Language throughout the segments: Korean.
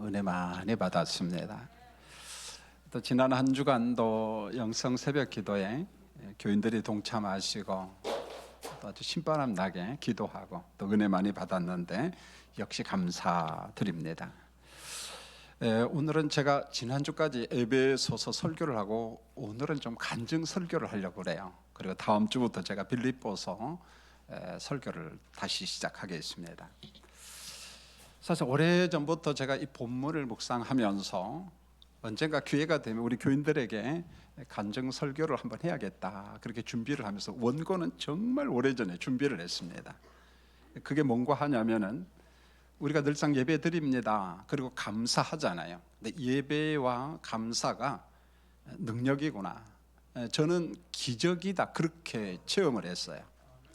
은혜 많이 받았습니다. 또 지난 한 주간도 영성 새벽 기도에 교인들이 동참하시고 또 아주 신바람 나게 기도하고 또 은혜 많이 받았는데 역시 감사드립니다. 오늘은 제가 지난주까지 에베소서 설교를 하고 오늘은 좀 간증 설교를 하려고 그래요. 그리고 다음 주부터 제가 빌립보서 설교를 다시 시작하겠습니다. 사실 오래전부터 제가 이 본문을 묵상하면서 언젠가 기회가 되면 우리 교인들에게 간증 설교를 한번 해야겠다, 그렇게 준비를 하면서 원고는 정말 오래전에 준비를 했습니다. 그게 뭔가 하냐면은 우리가 늘상 예배 드립니다, 그리고 감사하잖아요. 근데 예배와 감사가 능력이구나, 저는 기적이다, 그렇게 체험을 했어요.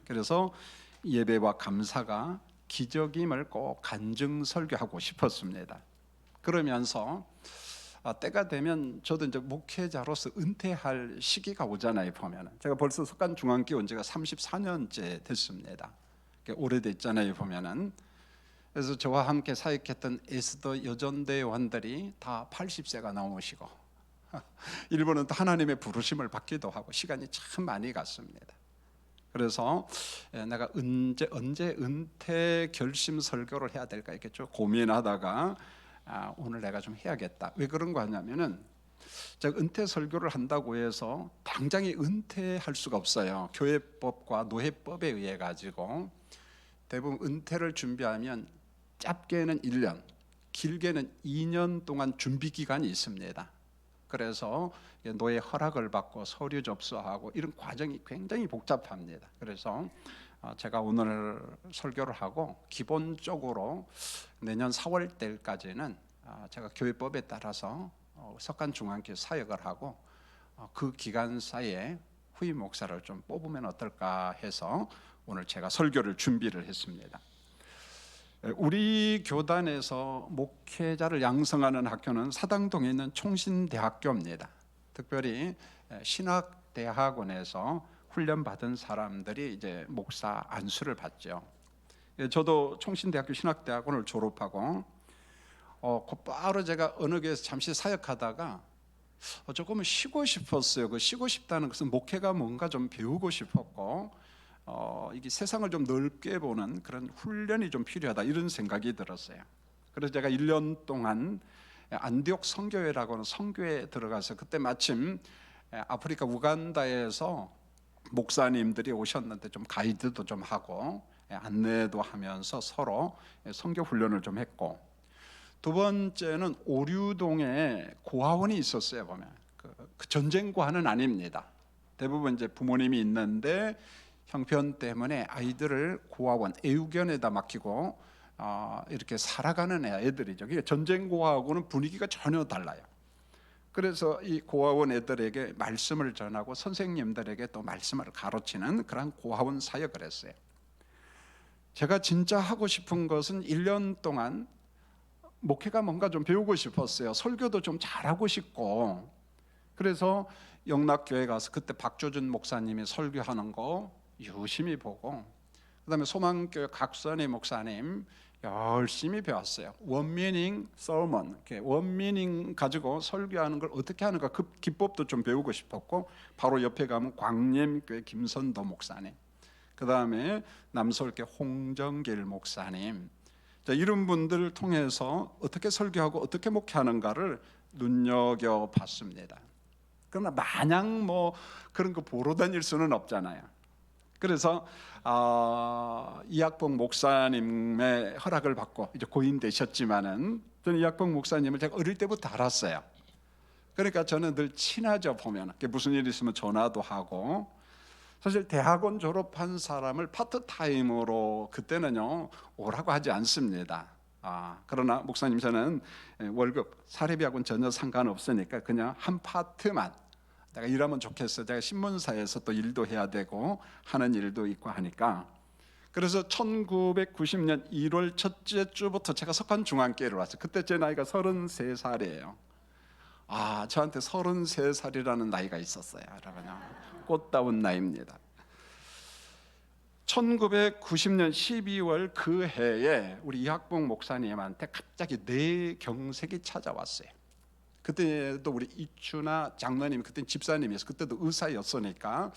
그래서 예배와 감사가 기적임을 꼭 간증 설교하고 싶었습니다. 그러면서 때가 되면 저도 이제 목회자로서 은퇴할 시기가 오잖아요. 보면은 제가 벌써 석간중앙교 온 지가 34년째 됐습니다. 오래됐잖아요. 보면은 그래서 저와 함께 사역했던 에스더 여전대원들이 다 80세가 넘으시고 일본은 또 하나님의 부르심을 받기도 하고 시간이 참 많이 갔습니다. 그래서 내가 언제 은퇴 결심 설교를 해야 될까 이렇게 좀 고민하다가 오늘 내가 좀 해야겠다. 왜 그런 거 하냐면은 제가 은퇴 설교를 한다고 해서 당장에 은퇴할 수가 없어요. 교회법과 노회법에 의해 가지고 대부분 은퇴를 준비하면 짧게는 1년, 길게는 2년 동안 준비 기간이 있습니다. 그래서 노예 허락을 받고 서류 접수하고 이런 과정이 굉장히 복잡합니다. 그래서 제가 오늘 설교를 하고 기본적으로 내년 4월 달까지는 제가 교회법에 따라서 석간중앙교 사역을 하고 그 기간 사이에 후임 목사를 좀 뽑으면 어떨까 해서 오늘 제가 설교를 준비를 했습니다. 우리 교단에서 목회자를 양성하는 학교는 사당동에 있는 총신대학교입니다. 특별히 신학대학원에서 훈련받은 사람들이 이제 목사 안수를 받죠. 저도 총신대학교 신학대학원을 졸업하고 곧바로 제가 어느 교회에서 잠시 사역하다가 조금은 쉬고 싶었어요. 그 쉬고 싶다는 것은 목회가 뭔가 좀 배우고 싶었고 이게 세상을 좀 넓게 보는 그런 훈련이 좀 필요하다, 이런 생각이 들었어요. 그래서 제가 1년 동안 안디옥 선교회라고 하는 선교회에 들어가서 그때 마침 아프리카 우간다에서 목사님들이 오셨는데 좀 가이드도 좀 하고 안내도 하면서 서로 선교 훈련을 좀 했고, 두 번째는 오류동에 고아원이 있었어요. 보면 그 전쟁 고아는 아닙니다. 대부분 이제 부모님이 있는데 형편 때문에 아이들을 고아원, 애육원에다 맡기고 이렇게 살아가는 애들이죠. 그러니까 전쟁 고아하고는 분위기가 전혀 달라요. 그래서 이 고아원 애들에게 말씀을 전하고 선생님들에게 또 말씀을 가르치는 그런 고아원 사역을 했어요. 제가 진짜 하고 싶은 것은 1년 동안 목회가 뭔가 좀 배우고 싶었어요. 설교도 좀 잘하고 싶고. 그래서 영락교회 가서 그때 박조준 목사님이 설교하는 거 유심히 보고, 그다음에 소망교회 각선희 목사님 열심히 배웠어요. 원미닝 서먼, 원미닝 가지고 설교하는 걸 어떻게 하는가 그 기법도 좀 배우고 싶었고, 바로 옆에 가면 광림교회 김선도 목사님, 그다음에 남서울교회 홍정길 목사님, 이런 분들을 통해서 어떻게 설교하고 어떻게 목회하는가를 눈여겨봤습니다. 그러나 마냥 뭐 그런 거 보러 다닐 수는 없잖아요. 그래서 이학봉 목사님의 허락을 받고 이제 고인 되셨지만은 저는 이학봉 목사님을 제가 어릴 때부터 알았어요. 그러니까 저는 늘 친하죠. 보면 무슨 일 있으면 전화도 하고. 사실 대학원 졸업한 사람을 파트타임으로 그때는요 오라고 하지 않습니다. 그러나 목사님 저는 월급 사례비하고는 전혀 상관없으니까 그냥 한 파트만 내가 일하면 좋겠어. 제가 신문사에서 또 일도 해야 되고 하는 일도 있고 하니까. 그래서 1990년 1월 첫째 주부터 제가 석간중앙교회를 왔어요. 그때 제 나이가 33살이에요. 저한테 33살이라는 나이가 있었어요. 그냥 꽃다운 나이입니다. 1990년 12월 그 해에 우리 이학봉 목사님한테 갑자기 뇌경색이 찾아왔어요. 그때도 우리 이춘아 장로님, 그때 집사님이었어. 그때도 의사였으니까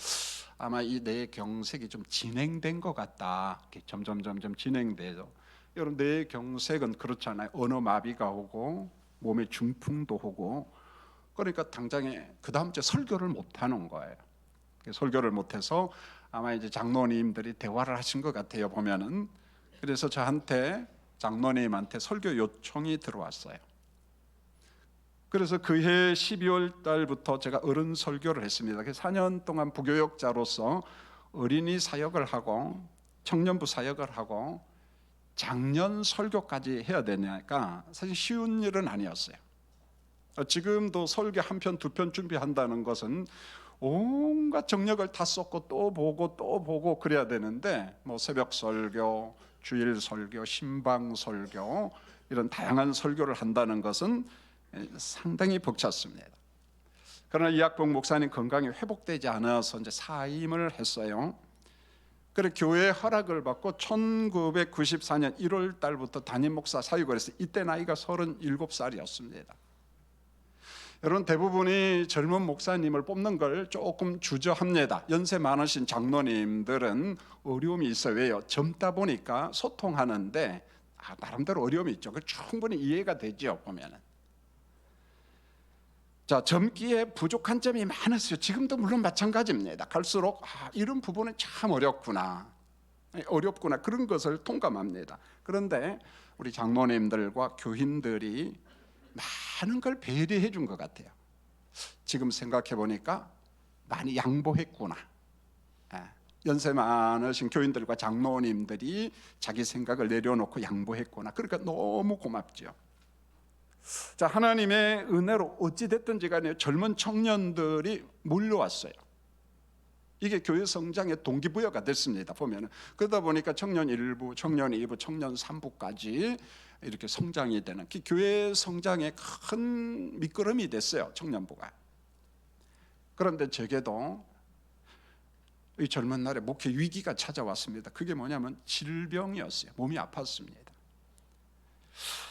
아마 이 뇌경색이 좀 진행된 것 같다. 점점 진행돼서, 여러분 뇌경색은 그렇잖아요. 언어마비가 오고 몸에 중풍도 오고, 그러니까 당장에 그 다음 주에 설교를 못 하는 거예요. 설교를 못해서 아마 이제 장로님들이 대화를 하신 것 같아요, 보면은. 그래서 저한테, 장로님한테 설교 요청이 들어왔어요. 그래서 그해 12월 달부터 제가 어른 설교를 했습니다. 4년 동안 부교역자로서 어린이 사역을 하고 청년부 사역을 하고 장년 설교까지 해야 되니까 사실 쉬운 일은 아니었어요. 지금도 설교 한 편, 두 편 준비한다는 것은 온갖 정력을 다 쏟고 또 보고 그래야 되는데, 뭐 새벽 설교, 주일 설교, 신방 설교, 이런 다양한 설교를 한다는 것은 상당히 벅찼습니다. 그러나 이학봉 목사님 건강이 회복되지 않아서 이제 사임을 했어요. 그래 교회 허락을 받고 1994년 1월 달부터 담임 목사 사역을 했어요. 이때 나이가 37살이었습니다. 여러분, 대부분이 젊은 목사님을 뽑는 걸 조금 주저합니다. 연세 많으신 장로님들은 어려움이 있어요. 왜요? 젊다 보니까 소통하는데 나름대로 어려움이 있죠. 그 충분히 이해가 되죠, 보면은. 자, 젊기에 부족한 점이 많았어요. 지금도 물론 마찬가지입니다. 갈수록 이런 부분은 참 어렵구나, 그런 것을 통감합니다. 그런데 우리 장로님들과 교인들이 많은 걸 배려해 준 것 같아요. 지금 생각해 보니까 많이 양보했구나. 연세 많으신 교인들과 장로님들이 자기 생각을 내려놓고 양보했구나. 그러니까 너무 고맙죠. 자, 하나님의 은혜로 어찌됐든지 간에 젊은 청년들이 몰려왔어요. 이게 교회 성장의 동기부여가 됐습니다. 보면은. 그러다 보니까 청년 1부, 청년 2부, 청년 3부까지 이렇게 성장이 되는, 교회 성장의 큰 밑거름이 됐어요, 청년부가. 그런데 제게도 이 젊은 날에 목회 위기가 찾아왔습니다. 그게 뭐냐면 질병이었어요. 몸이 아팠습니다.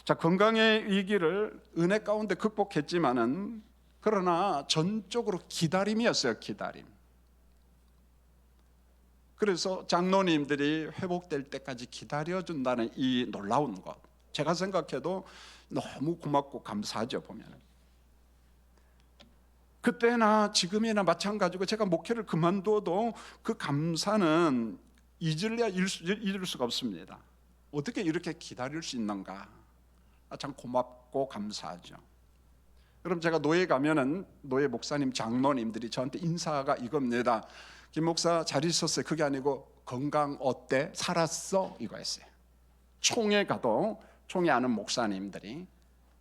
자, 건강의 위기를 은혜 가운데 극복했지만은, 그러나 전적으로 기다림이었어요, 기다림. 그래서 장로님들이 회복될 때까지 기다려준다는 이 놀라운 것, 제가 생각해도 너무 고맙고 감사하죠, 보면은. 그때나 지금이나 마찬가지고 제가 목회를 그만둬도 그 감사는 잊을 수가 없습니다. 어떻게 이렇게 기다릴 수 있는가? 참 고맙고 감사하죠. 그럼 제가 노예 가면은 노예 목사님, 장로님들이 저한테 인사가 이겁니다. 김 목사 잘 있었어요. 그게 아니고 건강 어때? 살았어? 이거였어요. 총회 가도 총회 아는 목사님들이,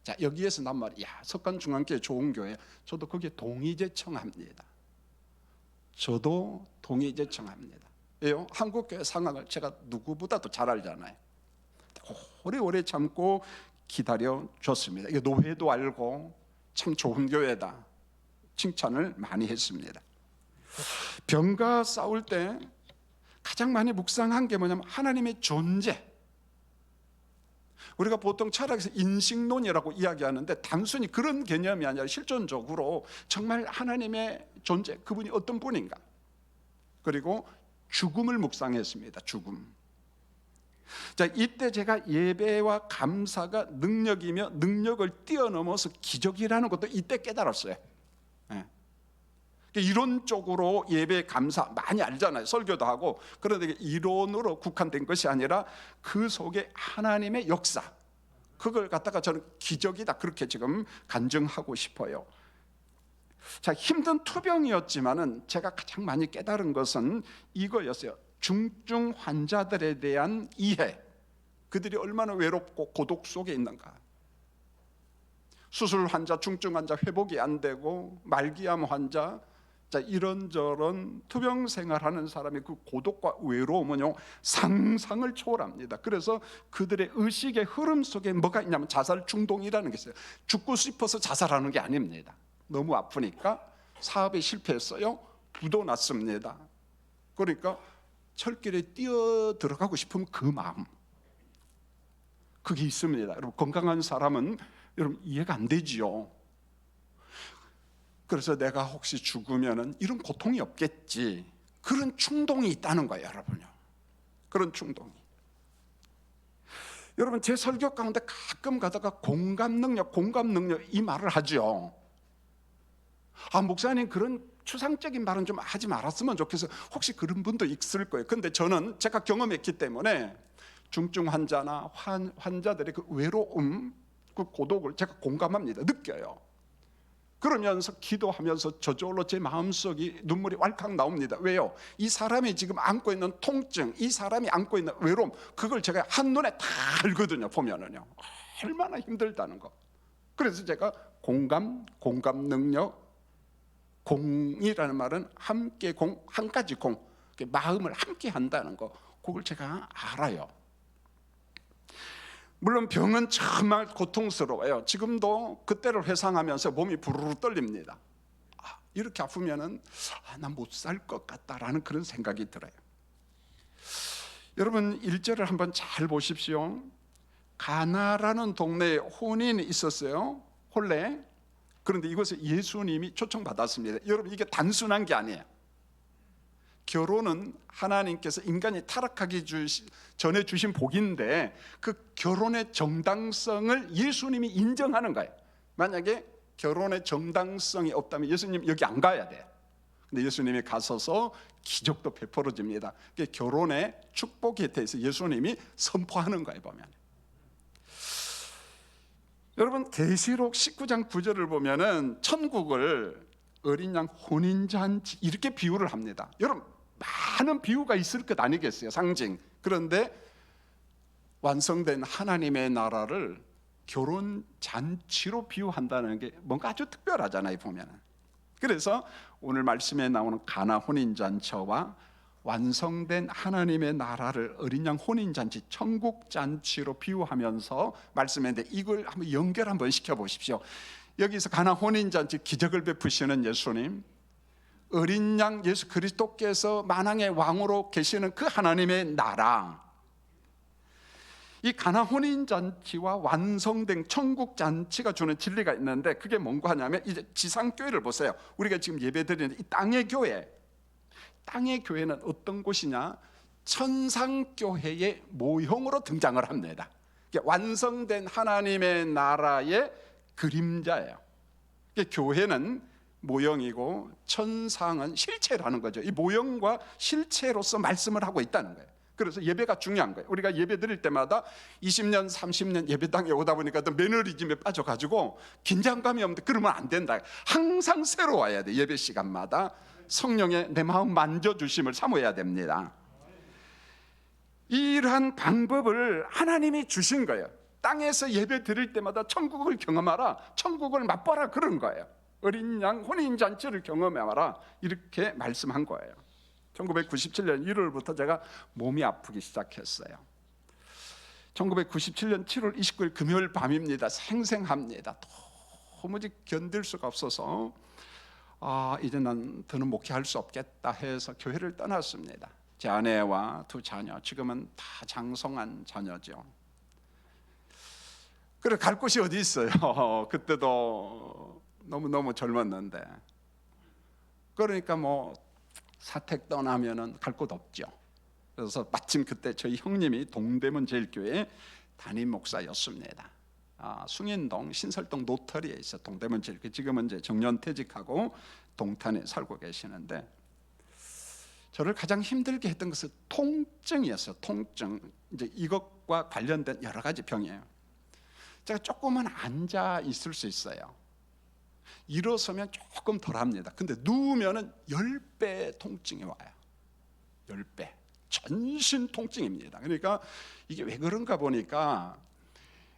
자, 여기에서 난 말이야, 석관중앙교회 좋은 교회, 저도 거기에 동의제청합니다. 저도 동의제청합니다. 왜요? 한국교회 상황을 제가 누구보다도 잘 알잖아요. 오래오래 참고 기다려 줬습니다. 이게 노회도 알고 참 좋은 교회다, 칭찬을 많이 했습니다. 병과 싸울 때 가장 많이 묵상한 게 뭐냐면 하나님의 존재. 우리가 보통 철학에서 인식론이라고 이야기하는데 단순히 그런 개념이 아니라 실존적으로 정말 하나님의 존재, 그분이 어떤 분인가. 그리고 죽음을 묵상했습니다. 죽음. 자, 이때 제가 예배와 감사가 능력이며 능력을 뛰어넘어서 기적이라는 것도 이때 깨달았어요. 이론적으로 예배 감사 많이 알잖아요. 설교도 하고. 그런데 이론으로 국한된 것이 아니라 그 속에 하나님의 역사, 그걸 갖다가 저는 기적이다, 그렇게 지금 간증하고 싶어요. 자, 힘든 투병이었지만은 제가 가장 많이 깨달은 것은 이거였어요. 중증 환자들에 대한 이해, 그들이 얼마나 외롭고 고독 속에 있는가. 수술 환자, 중증 환자 회복이 안 되고 말기암 환자, 자, 이런저런 투병 생활하는 사람의 그 고독과 외로움은요, 상상을 초월합니다. 그래서 그들의 의식의 흐름 속에 뭐가 있냐면 자살 충동이라는 게 있어요. 죽고 싶어서 자살하는 게 아닙니다. 너무 아프니까 사업에 실패했어요. 부도 났습니다. 그러니까 철길에 뛰어 들어가고 싶은 그 마음, 그게 있습니다. 여러분, 건강한 사람은 여러분 이해가 안 되지요. 그래서 내가 혹시 죽으면은 이런 고통이 없겠지, 그런 충동이 있다는 거예요, 여러분요. 그런 충동이. 여러분, 제 설교 가운데 가끔 가다가 공감 능력 이 말을 하죠. 목사님 그런 추상적인 말은 좀 하지 말았으면 좋겠어요. 혹시 그런 분도 있을 거예요. 근데 저는 제가 경험했기 때문에 중증 환자나 환자들의 그 외로움, 그 고독을 제가 공감합니다. 느껴요. 그러면서 기도하면서 저절로 제 마음속이 눈물이 왈칵 나옵니다. 왜요? 이 사람이 지금 안고 있는 통증, 이 사람이 안고 있는 외로움, 그걸 제가 한눈에 다 알거든요. 보면은요, 얼마나 힘들다는 거. 그래서 제가 공감 능력, 공이라는 말은 함께 공, 한 가지 공, 마음을 함께 한다는 거, 그걸 제가 알아요. 물론 병은 정말 고통스러워요. 지금도 그때를 회상하면서 몸이 부르르 떨립니다. 이렇게 아프면은 난 못 살 것 같다라는 그런 생각이 들어요. 여러분, 1절을 한번 잘 보십시오. 가나라는 동네에 혼인이 있었어요. 혼례. 그런데 이것을 예수님이 초청받았습니다. 여러분, 이게 단순한 게 아니에요. 결혼은 하나님께서 인간이 타락하기 전에 주신 복인데, 그 결혼의 정당성을 예수님이 인정하는 거예요. 만약에 결혼의 정당성이 없다면 예수님 여기 안 가야 돼요. 근데 예수님이 가서서 기적도 베풀어집니다. 결혼의 축복에 대해서 예수님이 선포하는 거예요, 보면. 여러분, 계시록 19장 9절을 보면은 천국을 어린 양 혼인잔치 이렇게 비유를 합니다. 여러분, 많은 비유가 있을 것 아니겠어요, 상징. 그런데 완성된 하나님의 나라를 결혼잔치로 비유한다는 게 뭔가 아주 특별하잖아요, 보면은. 그래서 오늘 말씀에 나오는 가나 혼인잔치와 완성된 하나님의 나라를 어린 양 혼인잔치, 천국잔치로 비유하면서 말씀했는데, 이걸 한번 연결 한번 시켜보십시오. 여기서 가나 혼인잔치 기적을 베푸시는 예수님, 어린 양 예수 그리스도께서 만왕의 왕으로 계시는 그 하나님의 나라, 이 가나 혼인잔치와 완성된 천국잔치가 주는 진리가 있는데, 그게 뭔가 하냐면, 이제 지상교회를 보세요. 우리가 지금 예배드리는 이 땅의 교회, 땅의 교회는 어떤 곳이냐? 천상교회의 모형으로 등장을 합니다. 완성된 하나님의 나라의 그림자예요. 교회는 모형이고 천상은 실체라는 거죠. 이 모형과 실체로서 말씀을 하고 있다는 거예요. 그래서 예배가 중요한 거예요. 우리가 예배 드릴 때마다 20년 30년 예배당에 오다 보니까 또 매너리즘에 빠져가지고 긴장감이 없는데, 그러면 안 된다. 항상 새로워야 돼. 예배 시간마다 성령의 내 마음 만져주심을 사모해야 됩니다. 이러한 방법을 하나님이 주신 거예요. 땅에서 예배 드릴 때마다 천국을 경험하라, 천국을 맛보라, 그런 거예요. 어린 양 혼인잔치를 경험해봐라, 이렇게 말씀한 거예요. 1997년 1월부터 제가 몸이 아프기 시작했어요. 1997년 7월 29일 금요일 밤입니다. 생생합니다. 도무지 견딜 수가 없어서 이제 난 더는 목회할 수 없겠다 해서 교회를 떠났습니다. 제 아내와 두 자녀, 지금은 다 장성한 자녀죠. 그래, 갈 곳이 어디 있어요? 그때도 너무너무 젊었는데. 그러니까 뭐 사택 떠나면은 갈 곳 없죠. 그래서 마침 그때 저희 형님이 동대문 제일교회 담임 목사였습니다. 숭인동 신설동 노터리에 있어 동대문 제일교회. 지금은 이제 정년퇴직하고 동탄에 살고 계시는데, 저를 가장 힘들게 했던 것은 통증이었어요. 통증. 이제 이것과 관련된 여러 가지 병이에요. 제가 조금은 앉아 있을 수 있어요. 일어서면 조금 덜합니다. 근데 누우면은 10배 통증이 와요. 10배. 전신 통증입니다. 그러니까 이게 왜 그런가 보니까,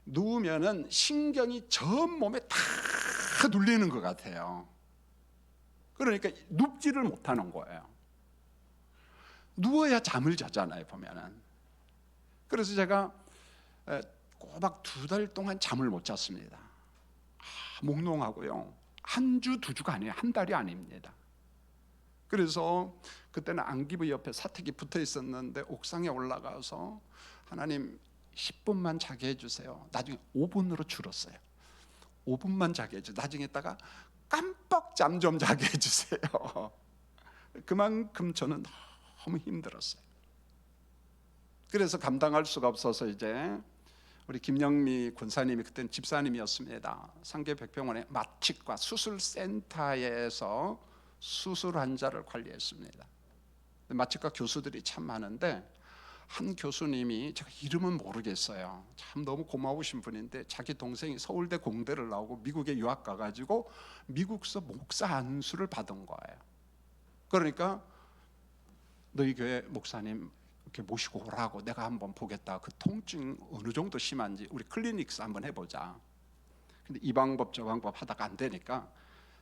누우면은 신경이 전 몸에 다 눌리는 것 같아요. 그러니까 눕지를 못하는 거예요. 누워야 잠을 자잖아요, 보면은. 그래서 제가 꼬박 2달 동안 잠을 못 잤습니다. 몽롱하고요. 한 주, 2주가 아니에요. 한 달이 아닙니다. 그래서 그때는 안기부 옆에 사택이 붙어 있었는데 옥상에 올라가서 하나님 10분만 자게 해주세요. 나중에 5분으로 줄었어요. 5분만 자게 해주세요. 나중에 있다가 깜빡 잠 좀 자게 해주세요. 그만큼 저는 너무 힘들었어요. 그래서 감당할 수가 없어서 이제 우리 김영미 권사님이 그때는 집사님이었습니다. 상계백병원의 마취과 수술센터에서 수술 환자를 관리했습니다. 마취과 교수들이 참 많은데 한 교수님이, 제가 이름은 모르겠어요. 참 너무 고마우신 분인데 자기 동생이 서울대 공대를 나오고 미국에 유학 가가지고 미국서 목사 안수를 받은 거예요. 그러니까 너희 교회 목사님 이렇게 모시고 오라고, 내가 한번 보겠다. 그 통증 어느 정도 심한지 우리 클리닉스 한번 해보자. 근데 이 방법 저 방법 하다가 안 되니까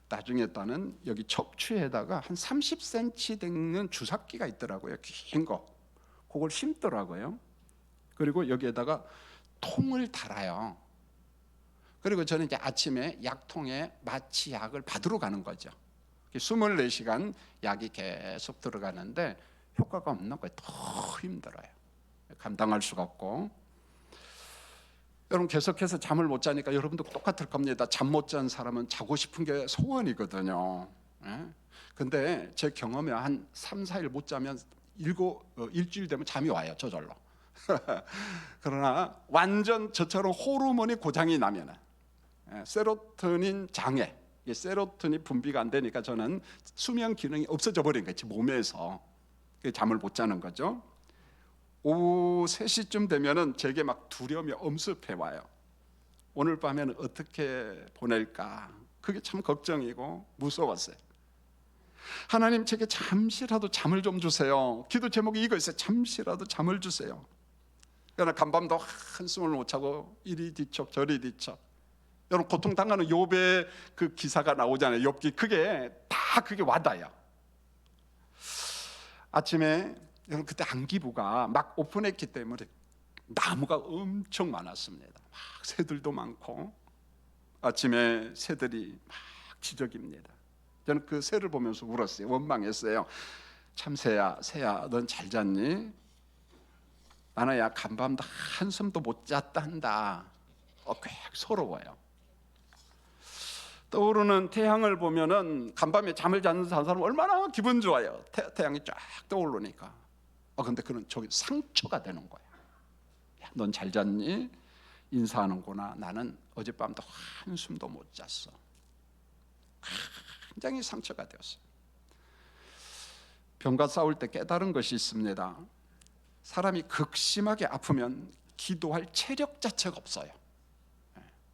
나중에 따는 여기 척추에다가 한 30cm 되는 주사기가 있더라고요. 긴 거. 그걸 심더라고요. 그리고 여기에다가 통을 달아요. 그리고 저는 이제 아침에 약통에 마취약을 받으러 가는 거죠. 24시간 약이 계속 들어가는데 효과가 없는 거예요. 더 힘들어요. 감당할 수가 없고. 여러분 계속해서 잠을 못 자니까 여러분도 똑같을 겁니다. 잠 못 잔 사람은 자고 싶은 게 소원이거든요. 근데 제 경험에 한 3, 4일 못 자면 일주일 되면 잠이 와요. 저절로. 그러나 완전 저처럼 호르몬이 고장이 나면은, 세로토닌 장애, 세로토닌 분비가 안 되니까 저는 수면 기능이 없어져 버린 거지, 몸에서. 잠을 못 자는 거죠. 오후 3시쯤 되면은 제게 막 두려움이 엄습해 와요. 오늘 밤에는 어떻게 보낼까? 그게 참 걱정이고 무서웠어요. 하나님, 제게 잠시라도 잠을 좀 주세요. 기도 제목이 이거였어요. 잠시라도 잠을 주세요. 그러나 간밤도 한숨을 못 자고 이리 뒤척 저리 뒤척. 여러분 고통당하는 욥의 그 기사가 나오잖아요. 욥기. 그게 다 그게 와닿아요. 아침에 여러분 그때 안기부가 막 오픈했기 때문에 나무가 엄청 많았습니다. 막 새들도 많고 아침에 새들이 막 지저깁니다. 저는 그 새를 보면서 울었어요. 원망했어요. 참 새야 넌 잘 잤니? 나는 간밤도 한숨도 못 잤다 한다. 꽤 서러워요. 떠오르는 태양을 보면은 간밤에 잠을 자는 사람은 얼마나 기분 좋아요. 태양이 쫙 떠오르니까. 근데 그는 저기 상처가 되는 거야. 넌 잘 잤니? 인사하는구나. 나는 어젯밤도 한숨도 못 잤어. 굉장히 상처가 되었어요. 병과 싸울 때 깨달은 것이 있습니다. 사람이 극심하게 아프면 기도할 체력 자체가 없어요.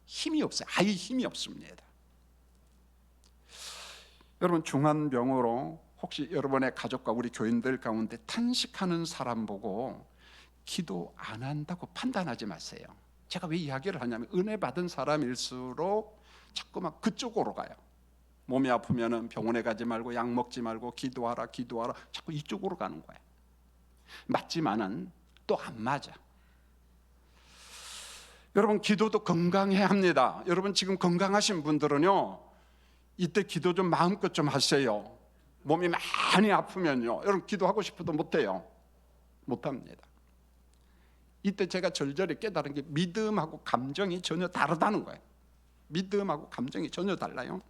힘이 없어요. 아예 힘이 없습니다. 여러분 중환병으로 혹시 여러분의 가족과 우리 교인들 가운데 탄식하는 사람 보고 기도 안 한다고 판단하지 마세요. 제가 왜 이야기를 하냐면 은혜 받은 사람일수록 자꾸만 그쪽으로 가요. 몸이 아프면 병원에 가지 말고 약 먹지 말고 기도하라 자꾸 이쪽으로 가는 거예요. 맞지만은 또 안 맞아. 여러분 기도도 건강해야 합니다. 여러분 지금 건강하신 분들은요 이때 기도 좀 마음껏 좀 하세요. 몸이 많이 아프면요 여러분 기도하고 싶어도 못해요. 못합니다. 이때 제가 절절히 깨달은 게 믿음하고 감정이 전혀 다르다는 거예요. 믿음하고 감정이 전혀 달라요.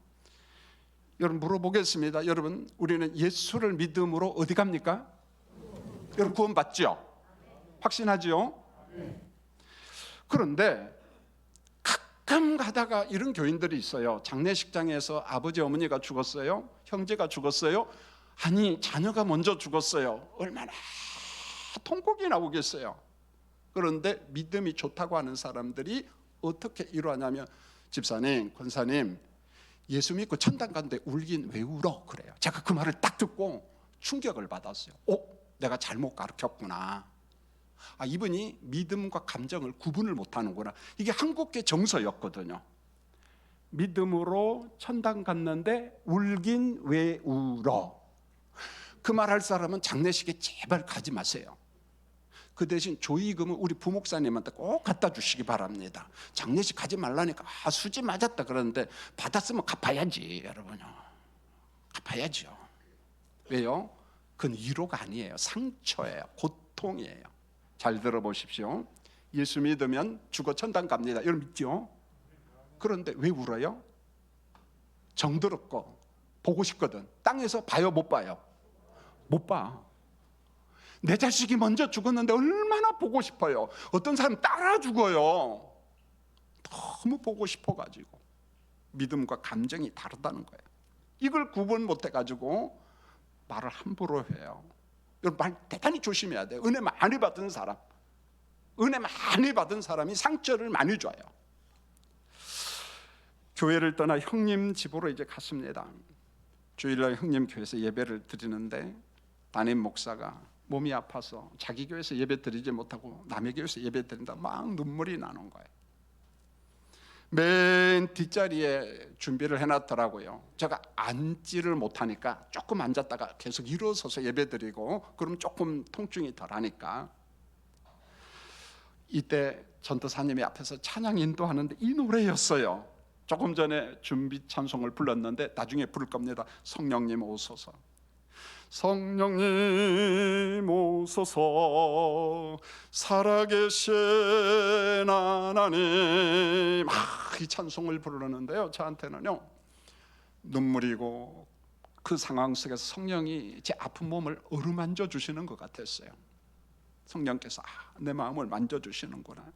여러분 물어보겠습니다. 여러분 우리는 예수를 믿음으로 어디 갑니까? 여러분 구원 받죠? 확신하죠? 그런데 가끔 가다가 이런 교인들이 있어요. 장례식장에서 아버지 어머니가 죽었어요. 형제가 죽었어요. 아니 자녀가 먼저 죽었어요. 얼마나 통곡이 나오겠어요. 그런데 믿음이 좋다고 하는 사람들이 어떻게 이러하냐면 집사님, 권사님 예수 믿고 천당 갔는데 울긴 왜 울어? 그래요. 제가 그 말을 딱 듣고 충격을 받았어요. 내가 잘못 가르쳤구나. 이분이 믿음과 감정을 구분을 못하는구나. 이게 한국계 정서였거든요. 믿음으로 천당 갔는데 울긴 왜 울어? 그 말 할 사람은 장례식에 제발 가지 마세요. 그 대신 조의금은 우리 부목사님한테 꼭 갖다 주시기 바랍니다. 장례식 가지 말라니까 수지 맞았다 그러는데 받았으면 갚아야지. 여러분요 갚아야죠. 왜요? 그건 위로가 아니에요. 상처예요. 고통이에요. 잘 들어보십시오. 예수 믿으면 죽어 천당 갑니다. 여러분 믿죠? 그런데 왜 울어요? 정들었고 보고 싶거든. 땅에서 봐요, 못 봐요? 못 봐. 내 자식이 먼저 죽었는데 얼마나 보고 싶어요. 어떤 사람 따라 죽어요. 너무 보고 싶어가지고. 믿음과 감정이 다르다는 거예요. 이걸 구분 못해가지고 말을 함부로 해요. 여러분 말 대단히 조심해야 돼요. 은혜 많이 받은 사람, 은혜 많이 받은 사람이 상처를 많이 줘요. 교회를 떠나 형님 집으로 이제 갔습니다. 주일날 형님 교회에서 예배를 드리는데 담임 목사가 몸이 아파서 자기 교회에서 예배 드리지 못하고 남의 교회에서 예배 드린다 막 눈물이 나는 거예요. 맨 뒷자리에 준비를 해놨더라고요. 제가 앉지를 못하니까 조금 앉았다가 계속 일어서서 예배드리고 그럼 조금 통증이 덜하니까 이때 전도사님이 앞에서 찬양 인도하는데 이 노래였어요. 조금 전에 준비 찬송을 불렀는데 나중에 부를 겁니다. 성령님 오소서. 성령님 오소서 살아계신 하나님, 이 찬송을 부르는데요, 저한테는요 눈물이고 그 상황 속에서 성령이 제 아픈 몸을 어루만져 주시는 것 같았어요. 성령께서 내 마음을 만져주시는구나.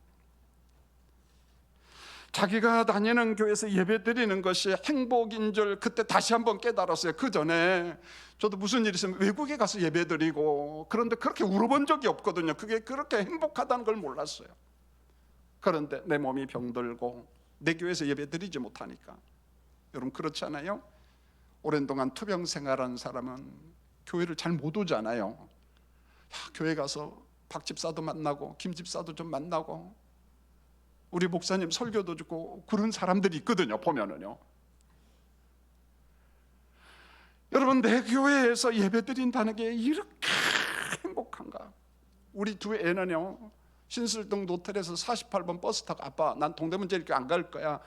자기가 다니는 교회에서 예배 드리는 것이 행복인 줄 그때 다시 한번 깨달았어요. 그 전에 저도 무슨 일이 있으면 외국에 가서 예배 드리고 그런데 그렇게 울어본 적이 없거든요. 그게 그렇게 행복하다는 걸 몰랐어요. 그런데 내 몸이 병들고 내 교회에서 예배 드리지 못하니까, 여러분 그렇지 않아요? 오랜 동안 투병 생활한 사람은 교회를 잘 못 오잖아요. 교회 가서 박 집사도 만나고 김 집사도 좀 만나고 우리 목사님 설교도 듣고 그런 사람들이 있거든요. 보면은요, 여러분 내 교회에서 예배드린다는 게 이렇게 행복한가? 우리 두 애는요 신설동 노틀에서 48번 버스 타고 아빠 난 동대문 제일교회 안 갈 거야.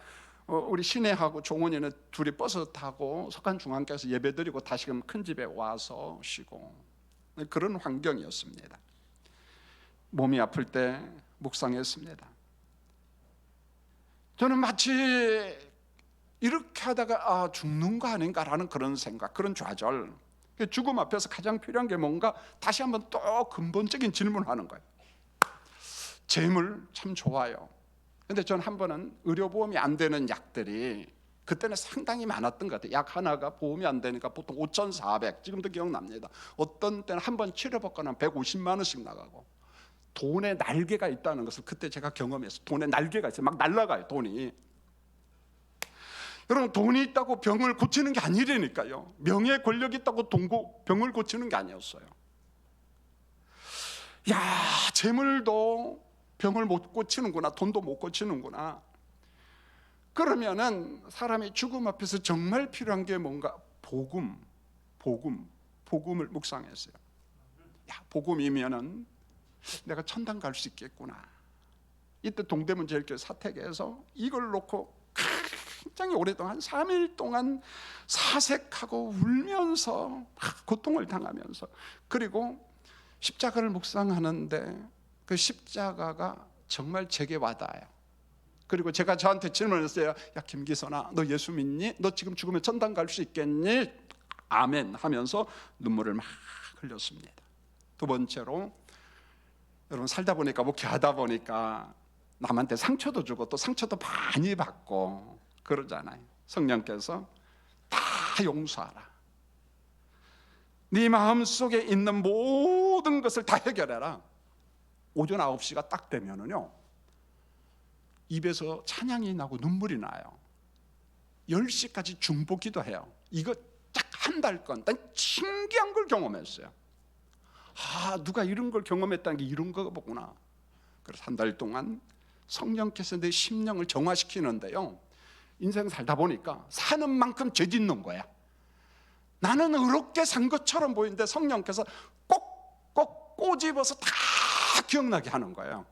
우리 신혜하고 종원이는 둘이 버스 타고 석한중앙교회에서 예배드리고 다시금 큰 집에 와서 쉬고 그런 환경이었습니다. 몸이 아플 때 묵상했습니다. 저는 마치 이렇게 하다가 죽는 거 아닌가라는 그런 생각, 그런 좌절. 죽음 앞에서 가장 필요한 게 뭔가 다시 한번 또 근본적인 질문을 하는 거예요. 재물 참 좋아요. 근데 저는 한 번은 의료보험이 안 되는 약들이 그때는 상당히 많았던 것 같아요. 약 하나가 보험이 안 되니까 보통 5,400, 지금도 기억납니다. 어떤 때는 한 번 치료받거나 150만 원씩 나가고, 돈에 날개가 있다는 것을 그때 제가 경험했어요. 돈에 날개가 있어요. 막 날아가요, 돈이. 여러분 돈이 있다고 병을 고치는 게 아니라니까요. 명예 권력이 있다고 병을 고치는 게 아니었어요. 야, 재물도 병을 못 고치는구나, 돈도 못 고치는구나. 그러면은 사람이 죽음 앞에서 정말 필요한 게 뭔가 복음을 묵상했어요. 야, 복음이면은 내가 천당 갈 수 있겠구나. 이때 동대문 제일교회 사택에서 이걸 놓고 굉장히 오랫동안 3일 동안 사색하고 울면서 고통을 당하면서, 그리고 십자가를 묵상하는데 그 십자가가 정말 제게 와닿아요. 그리고 제가 저한테 질문했어요. 야 김기선아, 너 예수 믿니? 너 지금 죽으면 천당 갈 수 있겠니? 아멘 하면서 눈물을 막 흘렸습니다. 두 번째로, 여러분 살다 보니까 목회하다 보니까 남한테 상처도 주고 또 상처도 많이 받고 그러잖아요. 성령께서 다 용서하라. 네 마음속에 있는 모든 것을 다 해결해라. 오전 9시가 딱 되면은요 입에서 찬양이 나고 눈물이 나요. 10시까지 중보기도 해요. 이거 딱 한 달간 난 신기한 걸 경험했어요. 누가 이런 걸 경험했다는 게 이런 거구나. 그래서 한 달 동안 성령께서 내 심령을 정화시키는데요, 인생 살다 보니까 사는 만큼 죄 짓는 거야. 나는 의롭게 산 것처럼 보이는데 성령께서 꼭꼭 꼬집어서 다 기억나게 하는 거예요.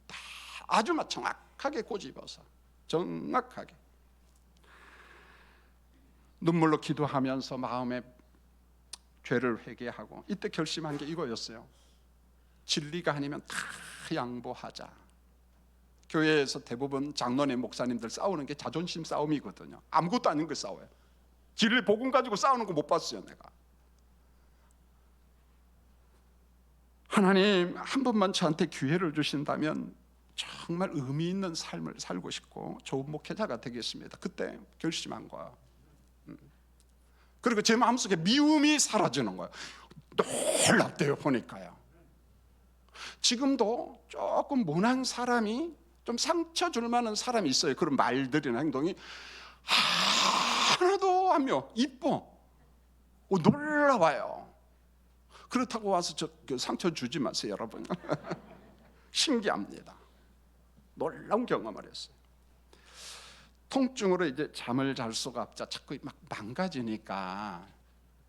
다 아주 정확하게 꼬집어서, 정확하게. 눈물로 기도하면서 마음에 죄를 회개하고 이때 결심한 게 이거였어요. 진리가 아니면 다 양보하자. 교회에서 대부분 장로님 목사님들 싸우는 게 자존심 싸움이거든요. 아무것도 아닌 거 싸워요. 진리 복음 가지고 싸우는 거 못 봤어요. 내가 하나님 한 번만 저한테 기회를 주신다면 정말 의미 있는 삶을 살고 싶고 좋은 목회자가 되겠습니다. 그때 결심한 거야. 그리고 제 마음속에 미움이 사라지는 거예요. 놀랍대요. 보니까요. 지금도 조금 모난 사람이 좀 상처 줄 만한 사람이 있어요. 그런 말들이나 행동이 하나도 안 묘, 이뻐, 놀라워요. 그렇다고 와서 상처 주지 마세요, 여러분. 신기합니다. 놀라운 경험을 했어요. 통증으로 이제 잠을 잘 수가 없자 자꾸 막 망가지니까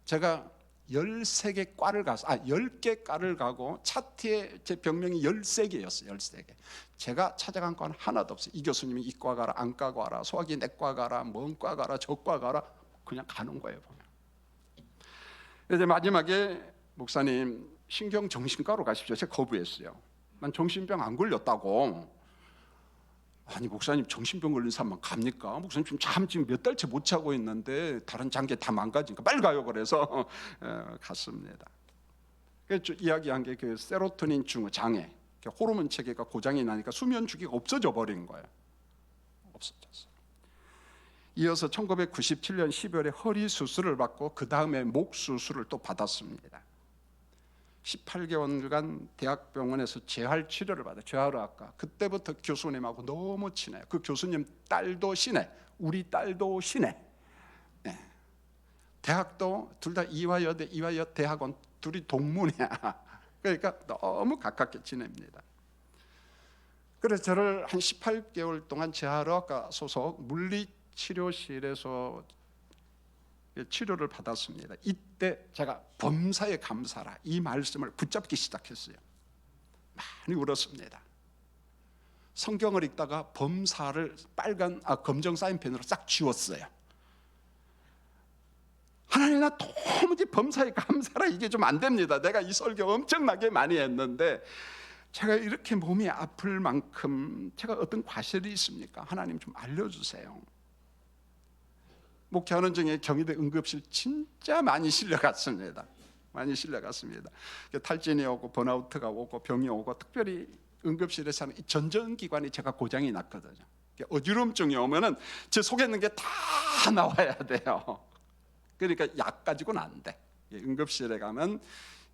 제가 13개 과를 가서 10개 과를 가고 차트에 제 병명이 13개였어요. 13개. 제가 찾아간 과는 하나도 없어요. 이 교수님이 이과 가라, 안과 가라, 소화기 내과 가라, 뭔과 가라, 저과 가라, 그냥 가는 거예요. 보면. 이제 마지막에 목사님 신경정신과로 가십시오. 제가 거부했어요. 난 정신병 안 걸렸다고. 아니 목사님 정신병 걸린 사람만 갑니까? 목사님 지금 몇 달째 못 자고 있는데 다른 장기 다 망가지니까 빨리 가요. 그래서 갔습니다. 그래서 이야기한 게 그 세로토닌 증후 장애, 호르몬 체계가 고장이 나니까 수면 주기가 없어져 버린 거예요. 없어졌어요. 이어서 1997년 12월에 허리 수술을 받고 그 다음에 목 수술을 또 받았습니다. 18개월간 대학병원에서 재활 치료를 받아요. 재활의학과. 그때부터 교수님하고 너무 친해요. 그 교수님 딸도 신해, 우리 딸도 신해. 네. 대학도 둘 다 이화여대, 이화여대학원 둘이 동문이야. 그러니까 너무 가깝게 지냅니다. 그래서 저를 한 18개월 동안 재활의학과 소속 물리치료실에서 치료를 받았습니다. 이때 제가 범사에 감사라 이 말씀을 붙잡기 시작했어요. 많이 울었습니다. 성경을 읽다가 범사를 검정 사인펜으로 싹 지웠어요. 하나님 나 도무지 범사에 감사라 이게 좀 안 됩니다. 내가 이 설교 엄청나게 많이 했는데 제가 이렇게 몸이 아플 만큼 제가 어떤 과실이 있습니까? 하나님 좀 알려주세요. 목회하는 중에 경희대 응급실 진짜 많이 실려갔습니다. 많이 실려갔습니다. 탈진이 오고 번아웃가 오고 병이 오고 특별히 응급실에서 하는 이 전전기관이 제가 고장이 났거든요. 어지럼증이 오면은 제 속에 있는 게 다 나와야 돼요. 그러니까 약 가지고는 안 돼. 응급실에 가면